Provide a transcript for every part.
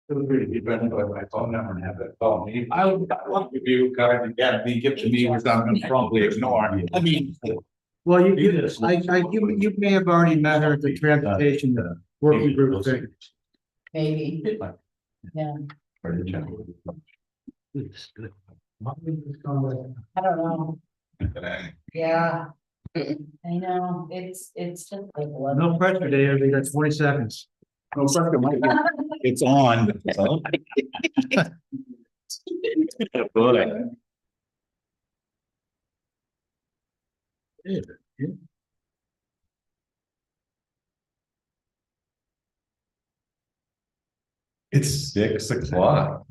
Feel free to be ready by my phone number and have that call me. I'll give you a card again. Be give to me, which I'm gonna probably ignore. I mean. Well, you may have already met her at the transportation working group thing. Maybe, yeah, I don't know, yeah. I know, it's just like. No pressure, Dave. We got 20 seconds. No pressure, Mike. It's on. It's 6 o'clock.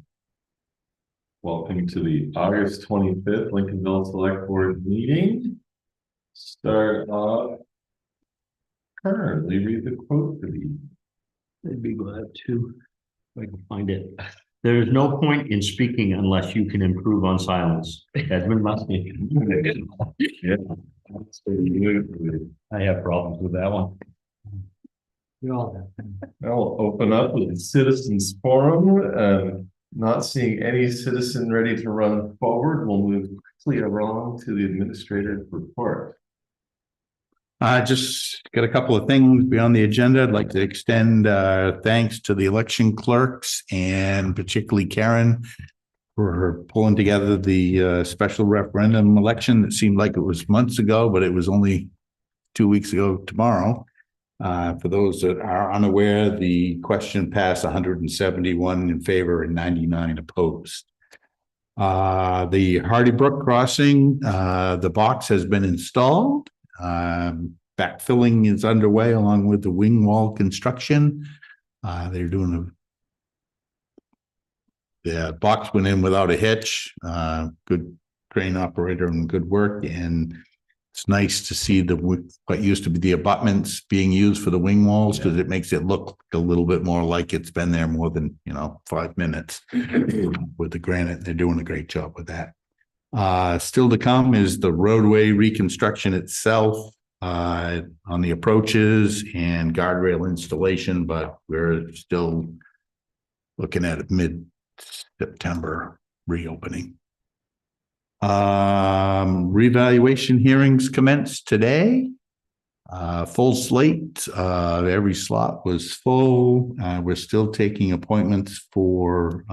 Welcome to the August 25th Lincolnville Select Board meeting. Start off. Currently read the quote for the. I'd be glad to, if I can find it. There is no point in speaking unless you can improve on silence. Edmund Muskie. Yeah. I have problems with that one. We all have. I'll open up with the citizens forum. Not seeing any citizen ready to run forward, we'll move quickly along to the administrative report. Just got a couple of things beyond the agenda. I'd like to extend thanks to the election clerks and particularly Karen for pulling together the special referendum election. It seemed like it was months ago, but it was only 2 weeks ago tomorrow. For those that are unaware, the question passed 171 in favor and 99 opposed. The Hardy Brook crossing, the box has been installed. Backfilling is underway along with the wing wall construction. They're doing the box went in without a hitch. Good crane operator and good work. And it's nice to see what used to be the abutments being used for the wing walls, because it makes it look a little bit more like it's been there more than 5 minutes with the granite. They're doing a great job with that. Still to come is the roadway reconstruction itself on the approaches and guardrail installation, but we're still looking at mid-September reopening. Revaluation hearings commenced today. Full slate. Every slot was full. We're still taking appointments for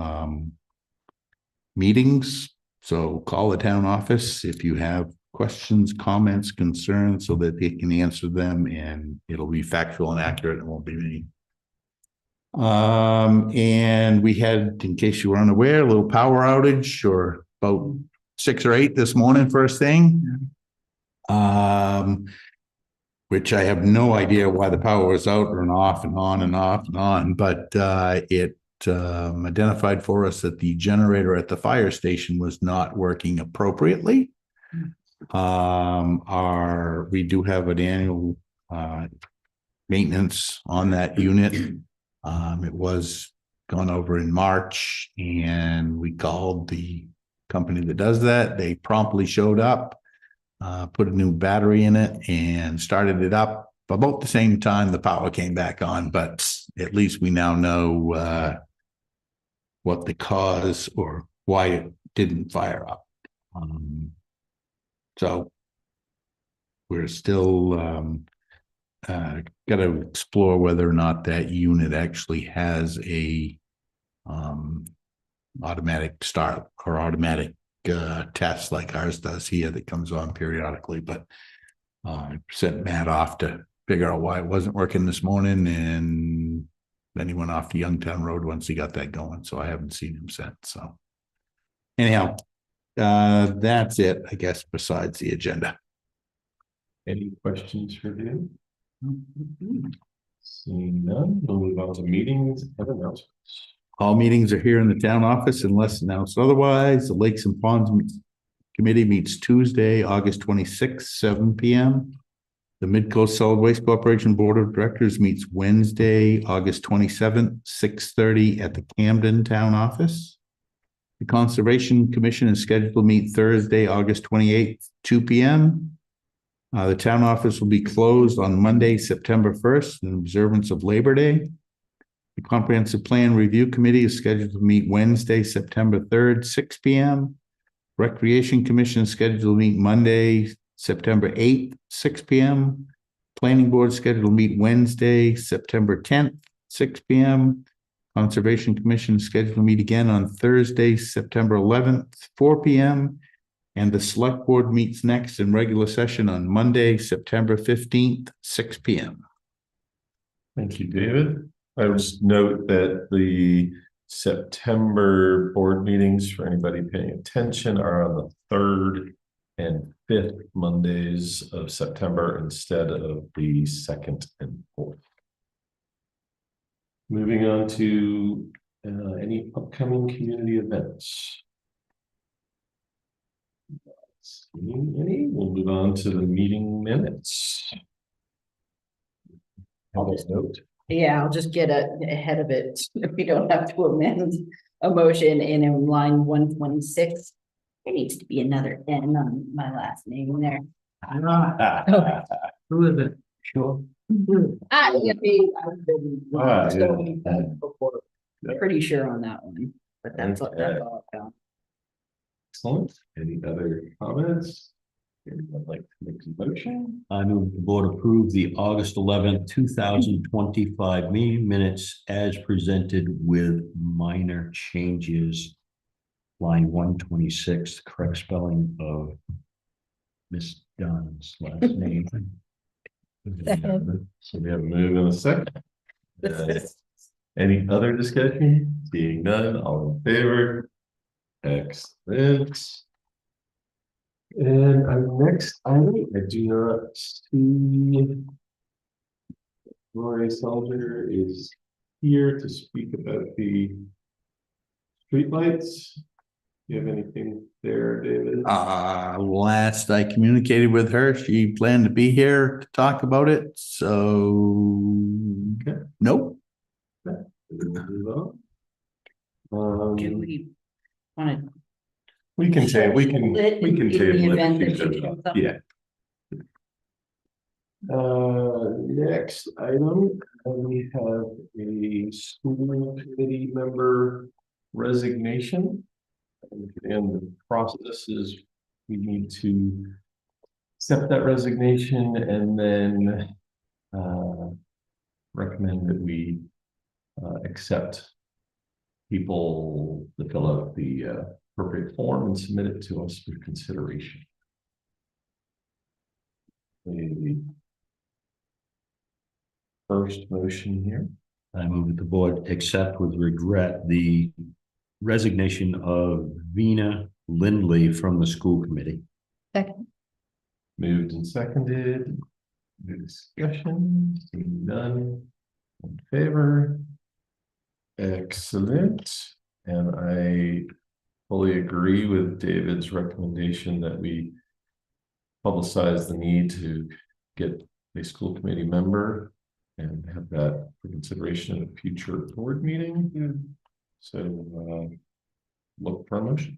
meetings. So call the town office if you have questions, comments, concerns, so that they can answer them, and it'll be factual and accurate. It won't be me. And we had, in case you were unaware, a little power outage, or about 6 or 8 this morning, first thing. Which I have no idea why the power was out and off and on and off and on, but it identified for us that the generator at the fire station was not working appropriately. We do have an annual maintenance on that unit. It was gone over in March, and we called the company that does that. They promptly showed up, put a new battery in it, and started it up. About the same time the power came back on, but at least we now know what the cause or why it didn't fire up. So we're still got to explore whether or not that unit actually has a automatic start or automatic test like ours does here that comes on periodically. But I sent Matt off to figure out why it wasn't working this morning, and then he went off to Youngtown Road once he got that going. So I haven't seen him since. So anyhow, that's it, I guess, besides the agenda. Any questions for him? Seeing none, we'll move on to meetings and announcements. All meetings are here in the town office unless announced otherwise. The Lakes and Ponds Committee meets Tuesday, August 26th, 7 p.m. The Midcoast Solid Waste Corporation Board of Directors meets Wednesday, August 27th, 6:30 at the Camden Town Office. The Conservation Commission is scheduled to meet Thursday, August 28th, 2 p.m. The town office will be closed on Monday, September 1st, in observance of Labor Day. The Comprehensive Plan Review Committee is scheduled to meet Wednesday, September 3rd, 6 p.m. Recreation Commission is scheduled to meet Monday, September 8th, 6 p.m. Planning Board is scheduled to meet Wednesday, September 10th, 6 p.m. Conservation Commission is scheduled to meet again on Thursday, September 11th, 4 p.m. And the Select Board meets next in regular session on Monday, September 15th, 6 p.m. Thank you, David. I would just note that the September board meetings, for anybody paying attention, are on the 3rd and 5th Mondays of September instead of the 2nd and 4th. Moving on to any upcoming community events. Any? We'll move on to the meeting minutes. I'll just- Note. Yeah, I'll just get ahead of it. We don't have to amend a motion in line 126. There needs to be another N on my last name there. Who is it? Sure. I've been Ah, so yeah. many times before. Yeah. Pretty sure on that one, but that's Okay. all I found. Excellent. Any other comments? Anyone like to make a motion? I move the board approve the August 11th, 2025 meeting minutes as presented with minor changes. Line 126, correct spelling of Miss Dunn's last name. So we have a move in a second. Any other discussion? Seeing none, all in favor? Excellent. And our next item, I do not see. Gloria Soldier is here to speak about the streetlights. Do you have anything there, David? Last I communicated with her, she planned to be here to talk about it, so Okay. nope. Do we want to? We can say, we can In the table event that it. she comes up? Yeah. Next item, we have a school committee member resignation. And the process is we need to accept that resignation and then recommend that we accept people to fill out the appropriate form and submit it to us for consideration. The first motion here. I move that the board accept with regret the resignation of Vina Lindley from the school committee. Second. Moved and seconded. Any discussion? Seeing none. In favor? Excellent. And I fully agree with David's recommendation that we publicize the need to get a school committee member and have that for consideration at a future board meeting. So look for a motion.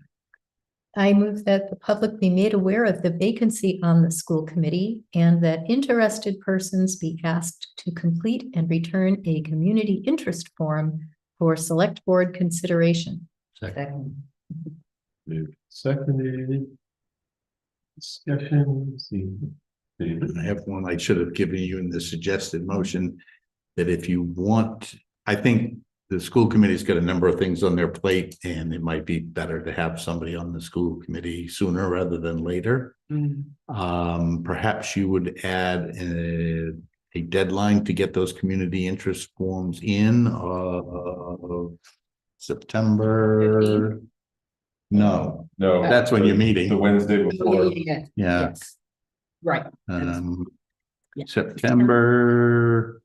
I move that the public be made aware of the vacancy on the school committee and that interested persons be asked to complete and return a community interest form for select board consideration. Second. Moved, seconded. Discussion. See, David. I have one I should have given you in the suggested motion, that if you want, I think the school committee's got a number of things on their plate, and it might be better to have somebody on the school committee sooner rather than later. Perhaps you would add a deadline to get those community interest forms in, September. No, No. that's when you're The meeting. Wednesday before. Yeah, Yes. Right. Yeah. September.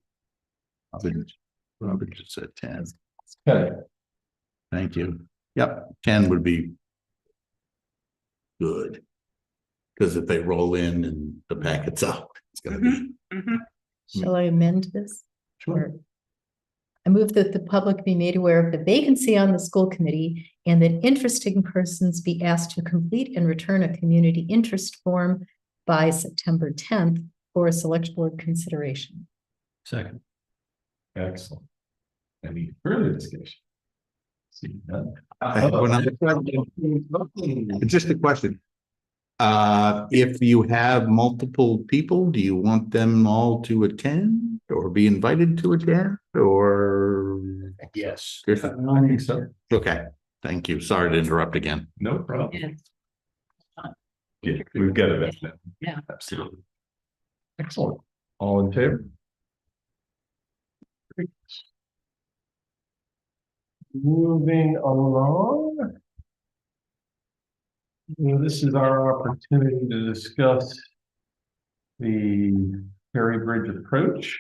Robert just said 10. Okay. Thank you. Yep, 10 would be good. Because if they roll in and the packet's up, it's gonna be. Shall I amend this? Sure. I move that the public be made aware of the vacancy on the school committee and that interested persons be asked to complete and return a community interest form by September 10th for a select board consideration. Second. Excellent. Any further discussion? Seeing none. I have another question. Just a question. If you have multiple people, do you want them all to attend or be invited to attend or? Yes. I don't think so. Okay, thank you. Sorry to interrupt again. No problem. Yeah. Yeah, we've got it now. Yeah. Absolutely. Excellent. All in favor? Great. Moving along. This is our opportunity to discuss the Perry Bridge approach.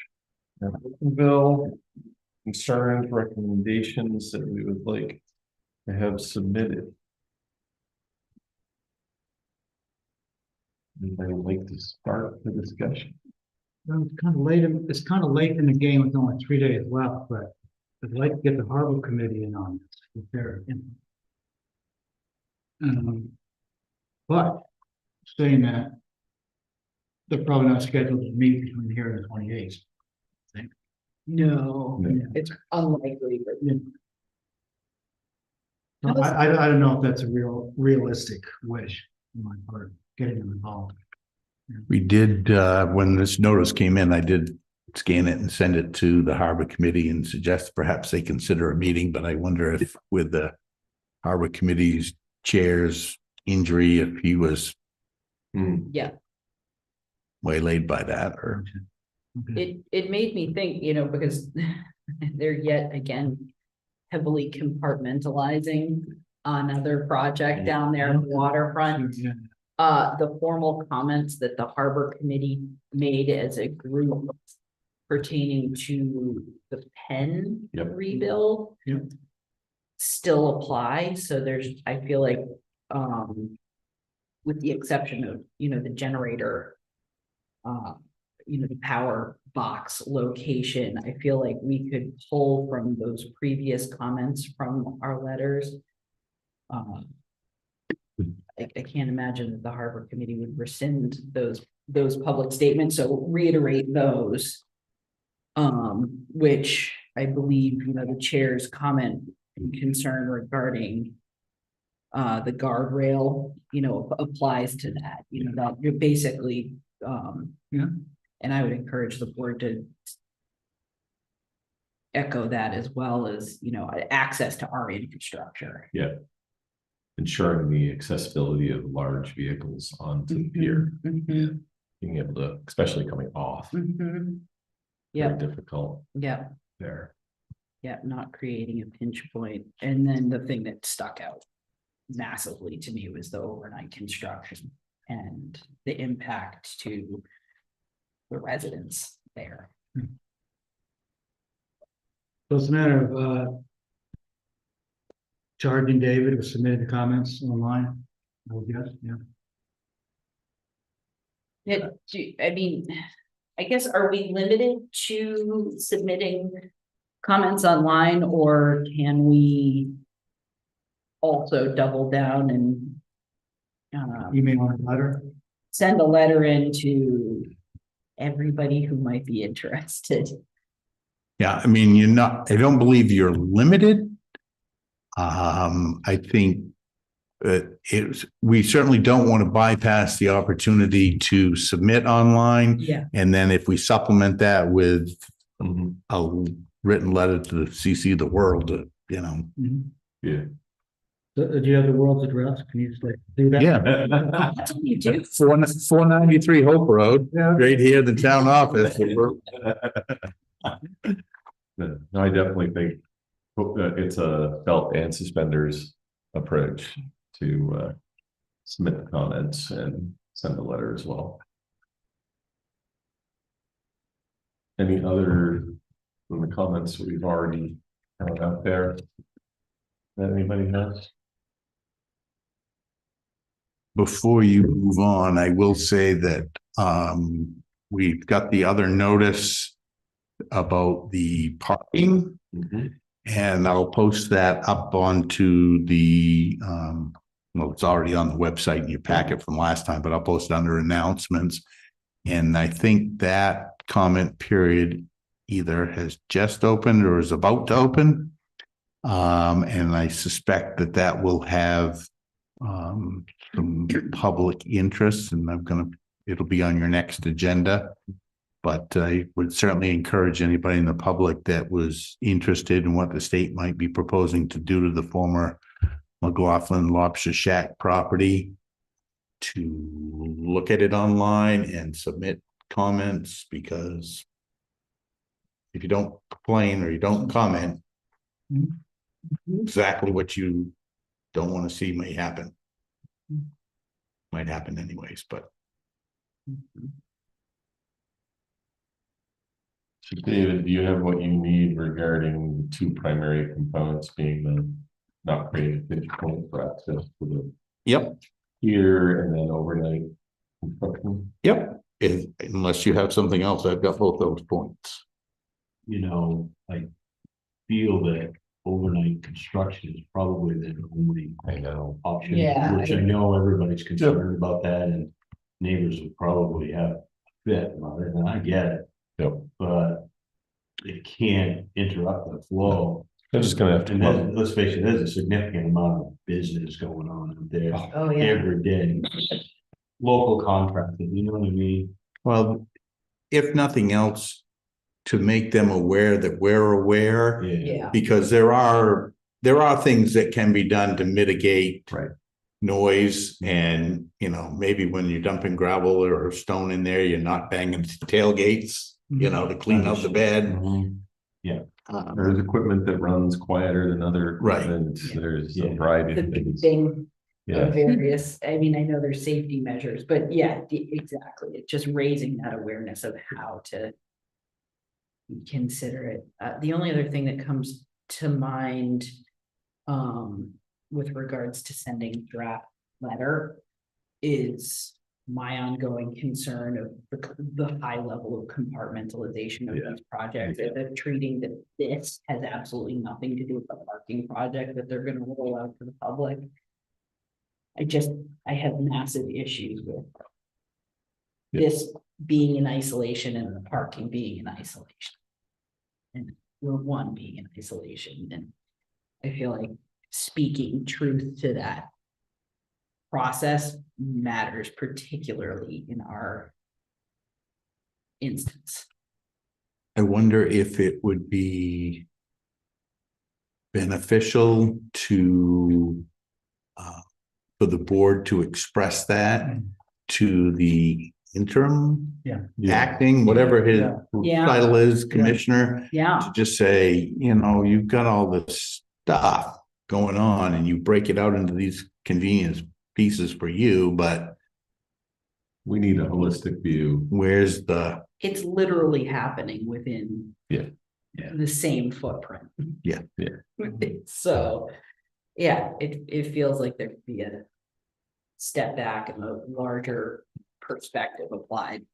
Bill, concerns, recommendations that we would like to have submitted. Anybody would like to start the discussion? Well, it's kind of late in the game with only 3 days left, but I'd like to get the Harbor Committee in on this. With their input. But saying that, they're probably not scheduled to meet between here and the 28th. No, No. it's unlikely, but I don't know if that's a realistic wish on my part, getting them involved. We did, when this notice came in, I did scan it and send it to the Harbor Committee and suggest perhaps they consider a meeting, but I wonder if with the Harbor Committee's chair's injury, if he was yeah, waylaid by that or. Okay. it made me think, because they're yet again heavily compartmentalizing another project down there in the waterfront. Yeah. The formal comments that the Harbor Committee made as a group pertaining to the Penn Yep. rebuild Yep. still apply. So I feel like, with the exception of, the generator, the power box location, I feel like we could pull from those previous comments from our letters. I can't imagine that the Harbor Committee would rescind those public statements, so reiterate those. Which I believe, the chair's comment and concern regarding the guardrail, applies to that, that you're basically, Yeah. and I would encourage the board to echo that as well as, access to our infrastructure. Ensuring the accessibility of large vehicles onto the pier, Mhm, being able to, especially coming off. mhm. Very Yeah, difficult yeah, there. yeah, not creating a pinch point. And then the thing that stuck out massively to me was the overnight construction and the impact to the residents there. So it's a matter of charging David or submitting the comments online, I would guess, yeah. I guess, are we limited to submitting comments online, or can we also double down and Email or letter. send a letter in to everybody who might be interested? Yeah, I mean, I don't believe you're limited. I think we certainly don't want to bypass the opportunity to submit online. Yeah. And then if we supplement that with Mhm. a written letter to the CC the world, Yeah. Do you have the world's address? Can you do that? Yeah. That's what you do. 493 Hope Road, Yeah. right here, the town office. No, I definitely think it's a belt and suspenders approach to submit the comments and send a letter as well. Any other from the comments we've already had out there that anybody has? Before you move on, I will say that we've got the other notice about the parking, and I'll post that up onto the well, it's already on the website in your packet from last time, but I'll post it under announcements. And I think that comment period either has just opened or is about to open. And I suspect that that will have some public interest, and it'll be on your next agenda. But I would certainly encourage anybody in the public that was interested in what the state might be proposing to do to the former McLaughlin Lobster Shack property to look at it online and submit comments, because if you don't complain or you don't comment, exactly what you don't want to see may happen. Might happen anyways, but So David, do you have what you need regarding the two primary components being the not creating a pinch point for access to the yep, pier and then overnight construction? yep. Unless you have something else, I've got both those points. You know, I feel that overnight construction is probably the only I know. option. Yeah. Which I know everybody's concerned about that, and neighbors will probably have a fit about it, and I get it. Yep. But it can't interrupt the flow. I'm just gonna have to. And then, let's face it, there's a significant amount of business going on out there Oh, yeah. every day. Local contractors, you know what I mean? Well, if nothing else, to make them aware that we're aware, Yeah. because there are things that can be done to mitigate Right. noise, and maybe when you're dumping gravel or stone in there, you're not banging tailgates, to clean out the bed. Mhm. There's equipment that runs quieter than other Right. equipment. Yeah. There's Yeah. a variety The of things. thing, Yeah, various, I mean, I know there's safety measures, but yeah, exactly, it's just raising that awareness of how to consider it. The only other thing that comes to mind with regards to sending draft letter is my ongoing concern of the high level of compartmentalization of Yeah. these projects. They're treating that this has absolutely nothing to do with the parking project that they're gonna roll out to the public. I have massive issues with Yeah. this being in isolation and the parking being in isolation. And Route 1 being in isolation, and I feel like speaking truth to that process matters, particularly in our instance. I wonder if it would be beneficial to for the board to express that to the interim Yeah. acting, whatever his Yeah. title is, commissioner, Yeah, to just say, you've got all this stuff going on and you break it out into these convenience pieces for you, but we need a holistic view. where's the, it's literally happening within Yeah. the same footprint. Yeah. Yeah. So, yeah, it feels like there'd be a step back and a larger perspective applied.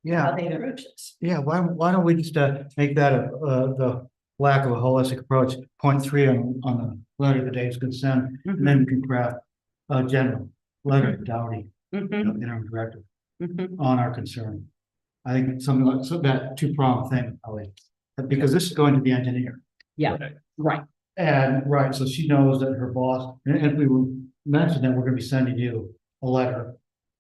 How they approach this. Yeah, why don't we just make that the lack of a holistic approach, point 3 on the letter of the day's consent, and then we can craft a general letter to Doughty, Mhm, interim director, mhm. on our concern. I think something like that two-pronged thing, Ellie, because this is going to the engineer. Yeah, right, And right, so she knows that her boss, and if we mention that we're gonna be sending you a letter,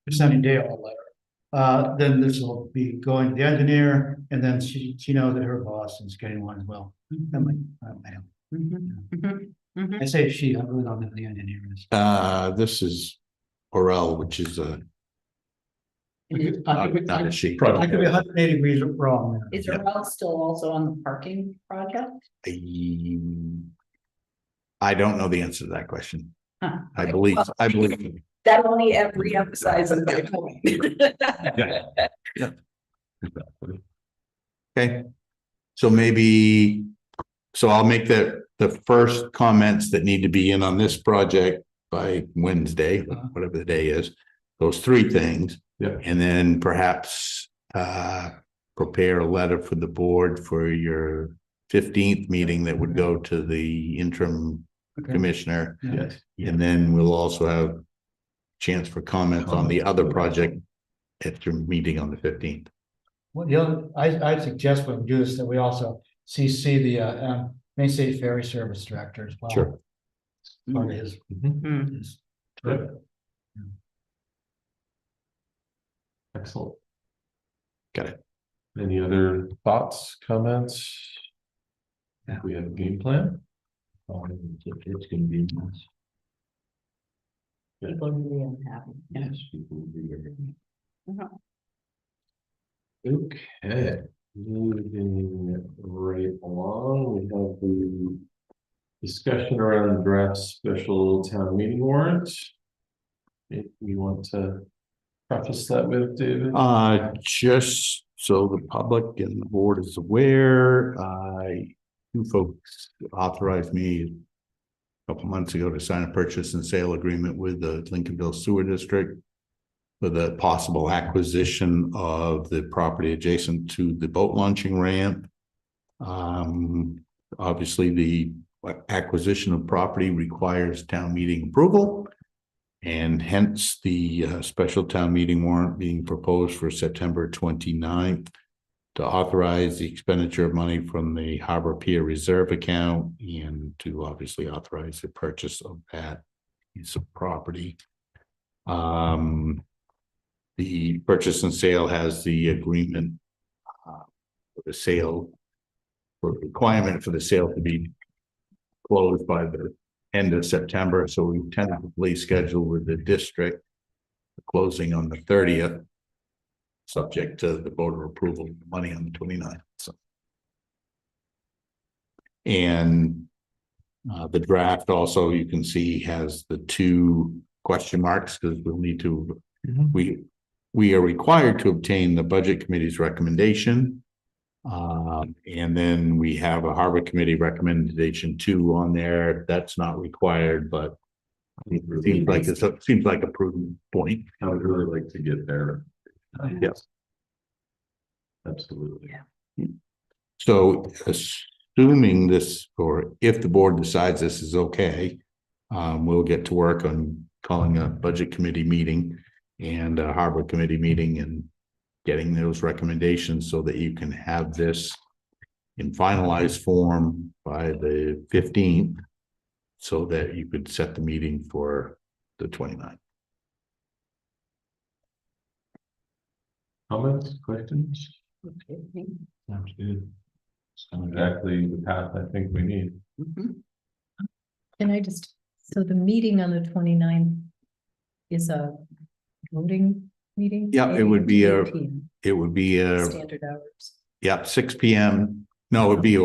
we're sending Dale a letter. Then this will be going to the engineer, and then she knows that her boss is getting one as well. I'm like, man, Mhm, mhm, mhm. I say she, I really don't know who the engineer is. this is Orel, which is not a she. I could be 180 degrees wrong. there. Is Earl still also on the parking project? I don't know the answer to that question. Huh. I believe. That only re-emphasizes my point. Okay. So I'll make the first comments that need to be in on this project by Wednesday, whatever the day is, those 3 things. Yeah. And then perhaps prepare a letter for the board for your 15th meeting that would go to the interim Okay. commissioner. Yeah. Yes. And then we'll also have chance for comments on the other project at your meeting on the 15th. Well, the other, I'd suggest when we do this, that we also CC the Main State Ferry Service Director as well. Sure. Part of his. Mm. his- Yep. Excellent. Got it. Any other thoughts, comments? We have a game plan. It's gonna be nice. People are really unhappy. Yes, people will be very. Mhm. Okay, moving right along, we have the discussion around the draft special town meeting warrant. If you want to preface that with, David? Just so the public and the board is aware, you folks authorized me a couple months ago to sign a purchase and sale agreement with the Lincolnville Sewer District for the possible acquisition of the property adjacent to the boat launching ramp. Obviously, the acquisition of property requires town meeting approval. And hence the special town meeting warrant being proposed for September 29th to authorize the expenditure of money from the Harbor Pier Reserve account and to obviously authorize the purchase of that piece of property. The purchase and sale has the agreement for the sale, for requirement for the sale to be closed by the end of September, so we tentatively scheduled with the district the closing on the 30th, subject to the voter approval of the money on the 29th. So, and the draft also, you can see, has the two question marks because we'll need to. We are required to obtain the budget committee's recommendation. And then we have a Harbor Committee recommendation 2 on there. That's not required, but it seems like a prudent point. I would really like to get there. Yes. Absolutely. Yeah. So assuming this, or if the board decides this is okay, we'll get to work on calling a budget committee meeting and a Harbor Committee meeting and getting those recommendations so that you can have this in finalized form by the 15th so that you could set the meeting for the 29th. Comments, questions? Sounds good. Exactly the path I think we need. Mhm. Can I just, so the meeting on the 29th is a voting meeting? Yeah, it would be 8 p.m. It would be Standard hours. 6 p.m. No, it'd be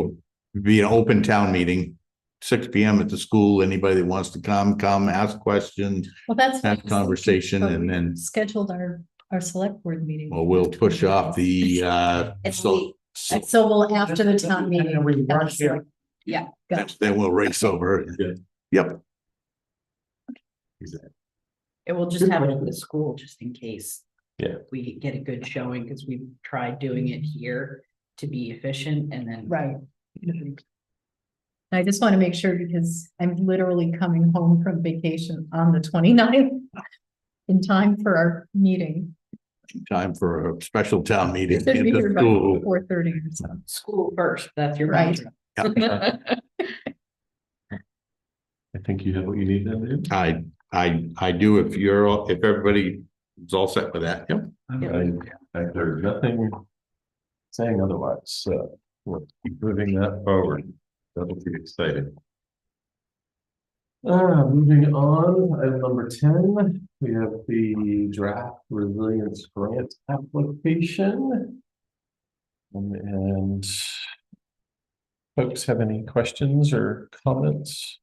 an open town meeting. 6 p.m. at the school. Anybody that wants to come, ask questions, Well, that's. have conversation, But and we then Scheduled our select board meeting. well, we'll push off the So we'll after the town meeting. And we rush here. Yeah. Gotcha. then we'll race over. Yeah. Yep. It will just have it at the school just in case. Yeah. We get a good showing because we've tried doing it here to be efficient and then. Right. I just want to make sure because I'm literally coming home from vacation on the 29th in time for our meeting. Time for a special town meeting Should in be the here by school. 4:30 or something. School first, that's your. Right. mantra. I think you have what you need then, dude. I do if everybody is all set with that. Yep. There's nothing saying otherwise, so we'll keep moving that forward. That'll be exciting. Moving on, item number 10, we have the draft resilience grant application. And folks have any questions or comments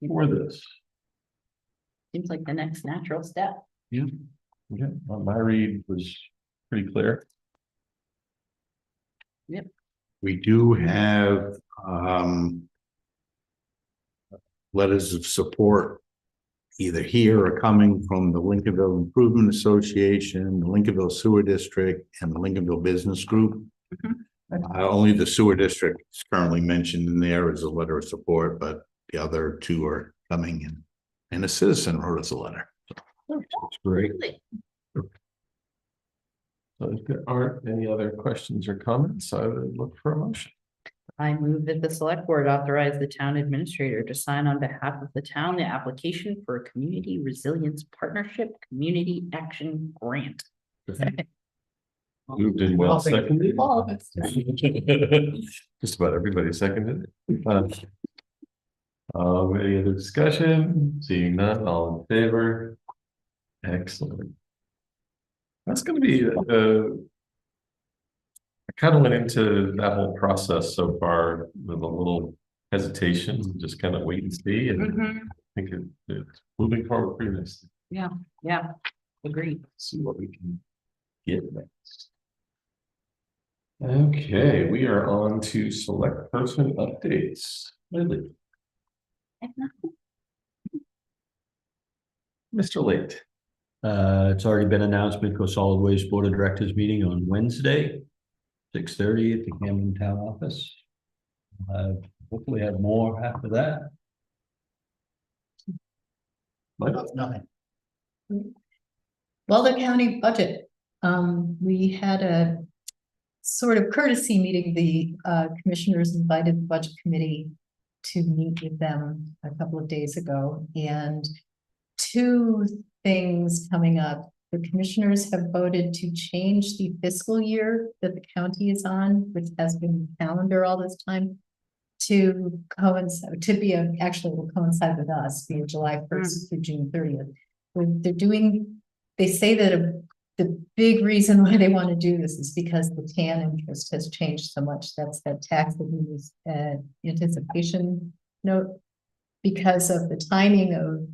for this? Seems like the next natural step. Yeah, my read was pretty clear. We do have letters of support either here or coming from the Lincolnville Improvement Association, the Lincolnville Sewer District, and the Lincolnville Business Group. Only the sewer district is currently mentioned in there as a letter of support, but the other two are coming in. And a citizen wrote us a letter. That's great. So if there aren't any other questions or comments, I would look for a motion. I move that the select board authorize the town administrator to sign on behalf of the town the application for a community resilience partnership community action grant. Moved in well seconded. All of us. Just about everybody seconded it. Any other discussion? Seeing none, all in favor? Excellent. That's gonna be, I kind of went into that whole process so far with a little hesitation, just kind of wait and see, and I think it's moving forward pretty nicely. Yeah, agreed. See what we can get next. Okay, we are on to select person updates. Lily. Mr. Late. It's already been announced, Midco Solid Waste Board of Directors meeting on Wednesday, 6:30 at the Camden Town Office. Hopefully have more after that. Nothing. Well, the county budget, we had a sort of courtesy meeting. The commissioners invited the budget committee to meet with them a couple of days ago, and two things coming up. The commissioners have voted to change the fiscal year that the county is on, which has been calendar all this time, to coincide, actually will coincide with us, being July 1st through June 30th. They say that the big reason why they want to do this is because the TAN interest has changed so much. That's that tax anticipation note. Because of the timing of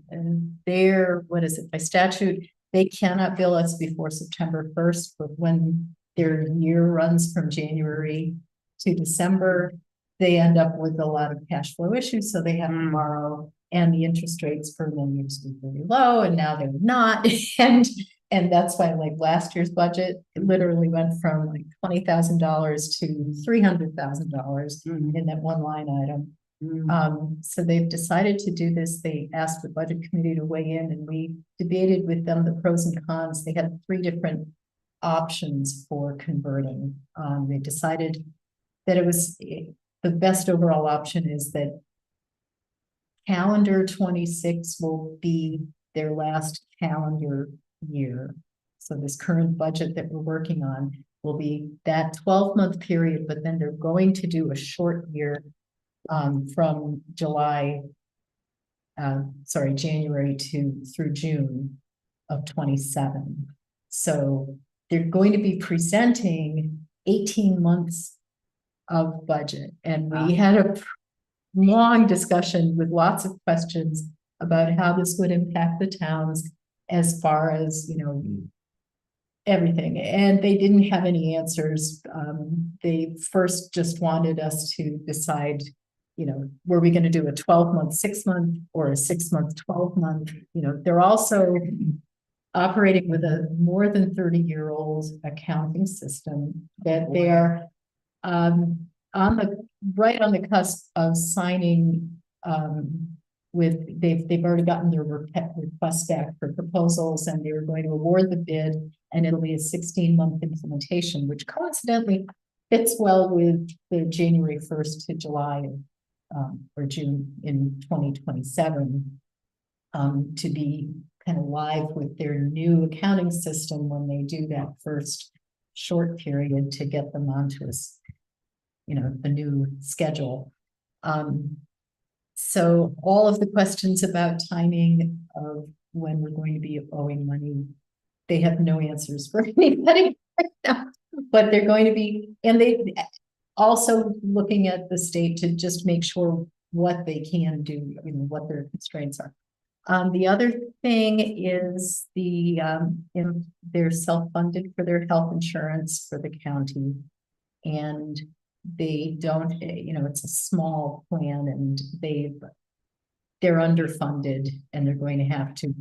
by statute, they cannot bill us before September 1st, but when their year runs from January to December, they end up with a lot of cash flow issues, so they have to borrow, and the interest rates for them used to be very low, and now they're not. And that's why, like, last year's budget, it literally went from like $20,000 to $300,000 in that one line item. So they've decided to do this. They asked the budget committee to weigh in, and we debated with them the pros and cons. They had 3 different options for converting. They decided that it was the best overall option is that calendar 26 will be their last calendar year. So this current budget that we're working on will be that 12-month period, but then they're going to do a short year from January through June of 27. So they're going to be presenting 18 months of budget. And we had a long discussion with lots of questions about how this would impact the towns as far as, everything. And they didn't have any answers. They first just wanted us to decide, were we going to do a 12-month, 6-month, or a 6-month, 12-month? They're also operating with a more than 30-year-old accounting system that they are right on the cusp of signing they've already gotten their request back for proposals, and they were going to award the bid, and it'll be a 16-month implementation, which coincidentally fits well with the January 1st to July or June in 2027 to be kind of live with their new accounting system when they do that first short period to get them onto the new schedule. So all of the questions about timing of when we're going to be owing money, they have no answers for anybody right now, but they're going to be, and they also looking at the state to just make sure what they can do, what their constraints are. The other thing is they're self-funded for their health insurance for the county, and they don't, it's a small plan, and they're underfunded, and they're going to have to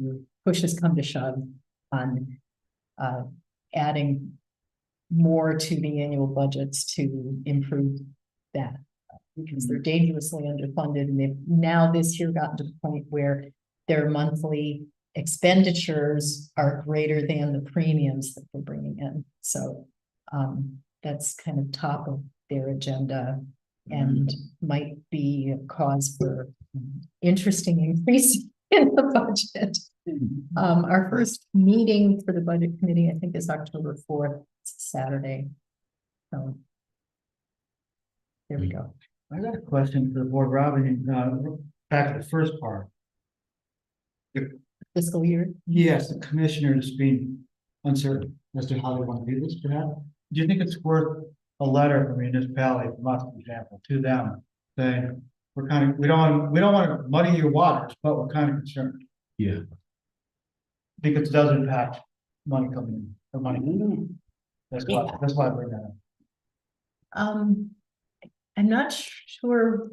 push has come to shove on adding more to the annual budgets to improve that, because they're dangerously underfunded, and they've now this year gotten to the point where their monthly expenditures are greater than the premiums that they're bringing in. So that's kind of top of their agenda and might be a cause for interesting increase in the budget. Our first meeting for the budget committee, I think, is October 4th, Saturday. So there we go. I got a question for the board, Robin, back to the first part. Fiscal year. Yes, the commissioner is being uncertain as to how they want to do this, perhaps. Do you think it's worth a letter from a municipality, from us, for example, to them, saying, we don't want to muddy your waters, but we're kind of concerned. Yeah. Because it does impact money coming in, or money. That's why I bring that up. I'm not sure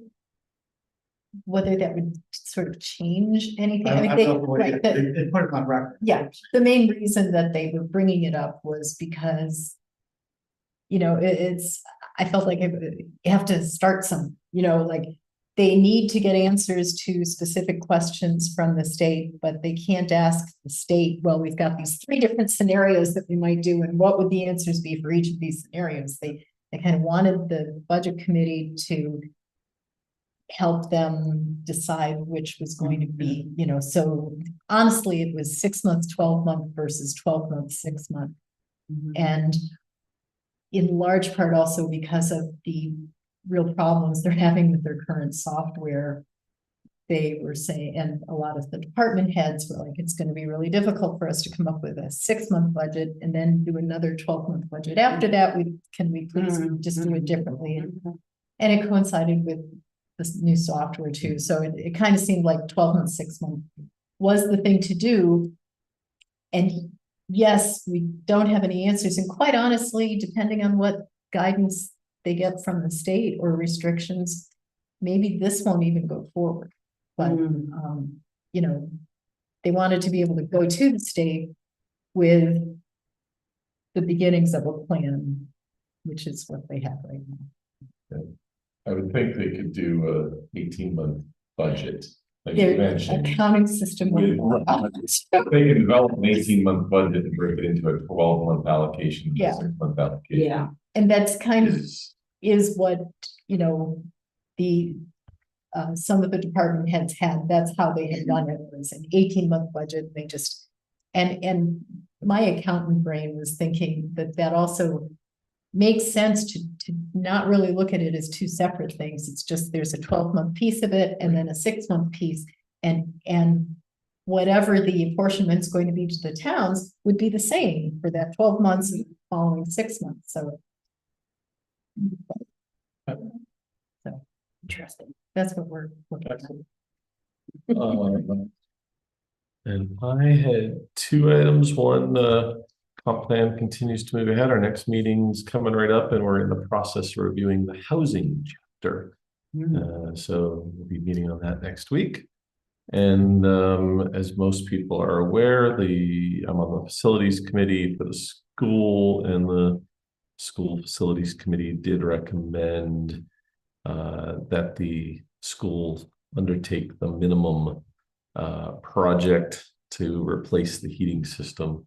whether that would sort of change anything. I mean, They put it on record. yeah, the main reason that they were bringing it up was because, you know, I felt like you have to start some, you know, like they need to get answers to specific questions from the state, but they can't ask the state, well, we've got these 3 different scenarios that we might do, and what would the answers be for each of these scenarios? They kind of wanted the budget committee to help them decide which was going to be, you know, so honestly, it was 6 months, 12 month versus 12 months, 6 month. And in large part also because of the real problems they're having with their current software, they were saying, and a lot of the department heads were like, it's going to be really difficult for us to come up with a 6-month budget and then do another 12-month budget. After that, can we please just do it differently? And it coincided with this new software too. So it kind of seemed like 12 months, 6 months was the thing to do. And yes, we don't have any answers. And quite honestly, depending on what guidance they get from the state or restrictions, maybe this won't even go forward. But, you know, they wanted to be able to go to the state with the beginnings of a plan, which is what they have right now. I would think they could do a 18-month budget, like you Their mentioned. accounting system. They can develop an 18-month budget and break it into a 12-month allocation, Yeah. 6-month allocation. Yeah. And that's kind of is what, you know, the some of the department heads had. That's how they had done it. It was an 18-month budget. They just and my accountant brain was thinking that also makes sense to not really look at it as 2 separate things. It's just there's a 12-month piece of it and then a 6-month piece, and whatever the apportionment is going to be to the towns would be the same for that 12 months and following 6 months. So Interesting. that's what we're looking at. And I had 2 items. One, comp plan continues to move ahead. Our next meeting's coming right up and we're in the process of reviewing the housing chapter. So we'll be meeting on that next week. And as most people are aware, I'm on the facilities committee for the school, and the school facilities committee did recommend that the school undertake the minimum project to replace the heating system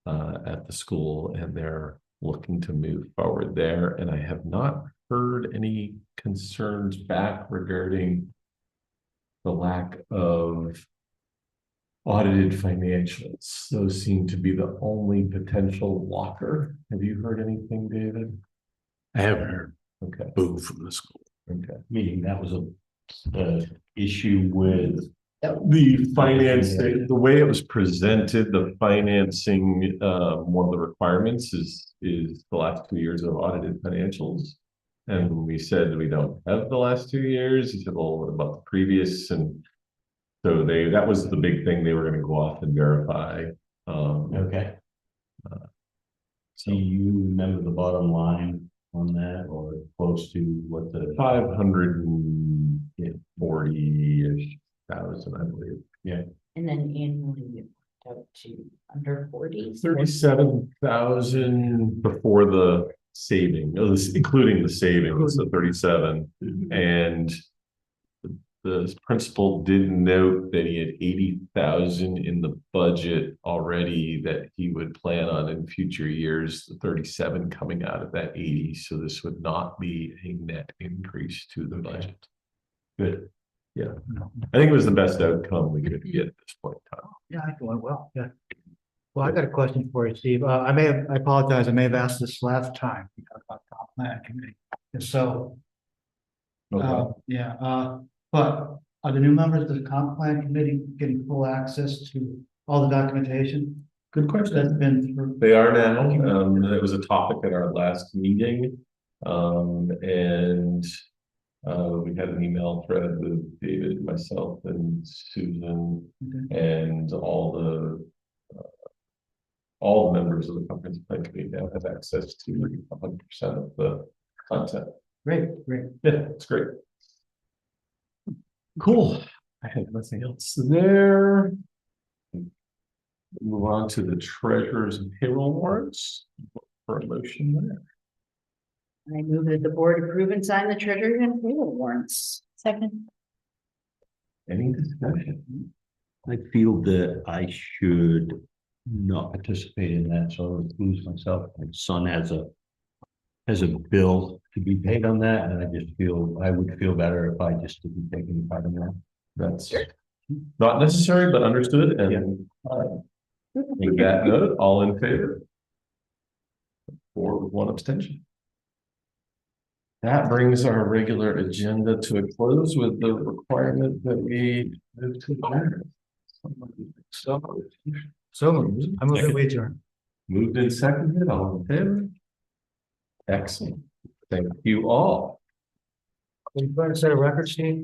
at the school, and they're looking to move forward there. And I have not heard any concerns back regarding the lack of audited financials. Those seem to be the only potential blocker. Have you heard anything, David? I haven't heard Okay, boo from the school. okay. Meaning that was a issue with. The financing, the way it was presented, the financing, one of the requirements is the last 2 years of audited financials. And when we said we don't have the last 2 years, he said, well, what about the previous? And so that was the big thing they were going to go off and verify. Okay. Do you remember the bottom line on that, or close to what the? 540-ish thousand, I believe. And then annually it worked out to under 40. 37,000 before the saving, including the savings, so 37. And the principal did note that he had 80,000 in the budget already that he would plan on in future years, the 37 coming out of that 80. So this would not be a net increase to the budget. Good. Yeah, I think it was the best outcome we could get at this point in time. Yeah, I think it went well, yeah. Well, I got a question for you, Steve. I apologize, I may have asked this last time. We talked about comp plan committee. And so, but are the new members of the comp plan committee getting full access to all the documentation? Good question. That's been through. They are now, it was a topic at our last meeting. We had an email thread with David, myself and Susan and all the members of the comprehensive plan committee now have access to 100% of the content. Great, great. Yeah, it's great. Cool. I have nothing else there. Move on to the treasurers and payroll warrants for a motion there. I move that the board approve and sign the treasury and payroll warrants. Second. Any discussion? I feel that I should not participate in that, so I'll lose myself. My son has a bill to be paid on that, and I just feel, I would feel better if I just didn't take any part in that. That's not necessary, but understood. And with that note, all in favor? 4 with 1 abstention. That brings our regular agenda to a close with the requirement that we move to adjourn. So moved. I move that we adjourn. Moved and seconded, all in favor? Excellent. Thank you all. Are you going to set a record, Steve?